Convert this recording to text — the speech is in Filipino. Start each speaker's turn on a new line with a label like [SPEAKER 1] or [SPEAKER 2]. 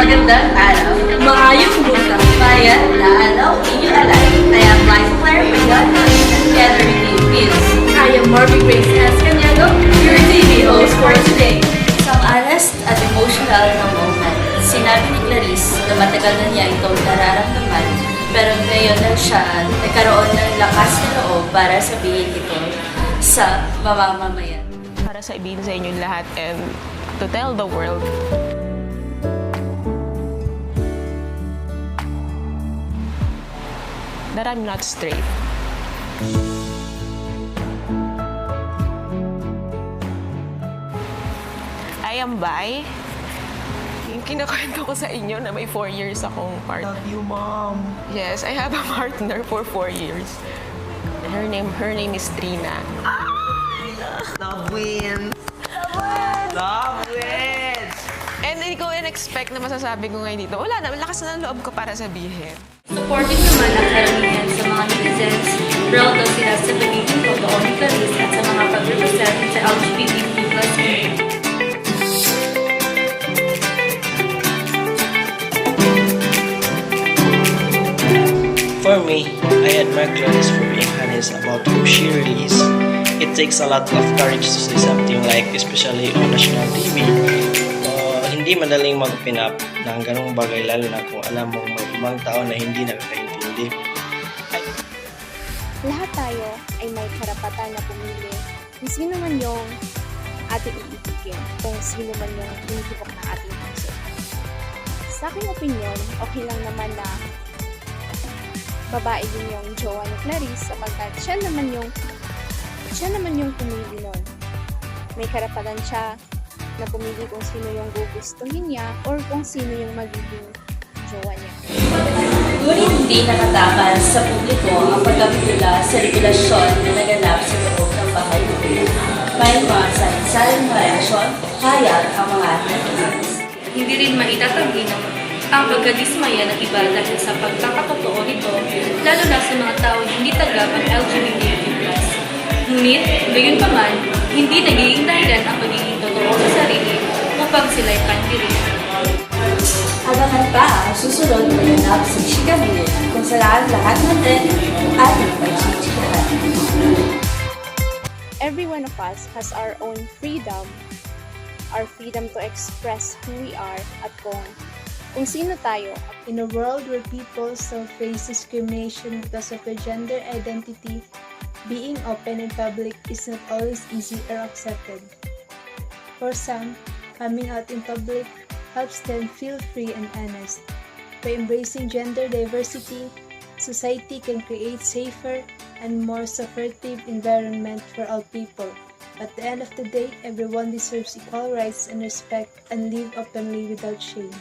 [SPEAKER 1] Magandang araw.
[SPEAKER 2] Maayong buka.
[SPEAKER 1] Bayan na alaw inyo alay. I am Liza Claire Brigado together with you, Biz.
[SPEAKER 2] I am Marvin Grace S. Cañado, your TV host for today.
[SPEAKER 1] Isang honest at emotional na moment. Sinabi ni Clarice na matagal na niya itong nararamdaman pero ngayon lang siya nagkaroon ng lakas na loob para sabihin ito sa mamamayan.
[SPEAKER 3] Para sa ibigin sa inyong lahat and to tell the world that I'm not straight. I am bi. Yung kinakwento ko sa inyo na may 4 years akong partner.
[SPEAKER 4] Love you, Mom.
[SPEAKER 3] Yes, I have a partner for 4 years. Her name is Trina.
[SPEAKER 4] Love wins. Love wins.
[SPEAKER 3] And hindi ko in-expect na masasabi ko ngayon dito. Wala na, lakas na ng loob ko para sabihin.
[SPEAKER 2] Supporting naman ang karamihan sa mga netizens. Proud daw sila sa pagiging totoo ni Clarice at sa mga pag-represent sa LGBTQ+ community.
[SPEAKER 5] For me, I admire Clarice for being honest about who she really is. It takes a lot of courage to say something like, especially on national TV. Hindi madaling mag-open up ng ganong bagay lalo na kung alam mong may ibang tao na hindi nakakaintindi.
[SPEAKER 6] Lahat tayo ay may karapatan na pumili kung sino man yung ating iibigin, kung sino man yung tinitibok ng ating puso. Sa aking opinion, okay lang naman na babae din yung jowa ni Clarice sapagkat siya naman yung pumili nun. May karapatan siya na pumili kung sino yung gugustuhin niya or kung sino yung magiging jowa niya.
[SPEAKER 1] Ngunit hindi nakatakas sa publiko ang pagkabitula sa regulasyon na naganap sa loob ng bahay nila. May mga saling reaksyon, hayag ang mga netizens.
[SPEAKER 2] Hindi rin maitatanggi ang pagkadismaya ng iba dahil sa pagkakatotoo nito, lalo na sa mga tao hindi tanggap ang LGBTQ+. Ngunit, gayon pa man, hindi nagiging dahilan ang pagiging totoo sa sarili upang sila'y pandirin.
[SPEAKER 1] Abangan pa ang susunod na ganap sa Chika Minute kung saan lahat ng trend at pagchichikahan.
[SPEAKER 6] Every one of us has our own freedom to express who we are at kung sino tayo.
[SPEAKER 7] In a world where people still face discrimination because of their gender identity, being open in public is not always easy or accepted. For some, coming out in public helps them feel free and honest. By embracing gender diversity, society can create safer and more supportive environment for all people. At the end of the day, everyone deserves equal rights and respect and live openly without shame.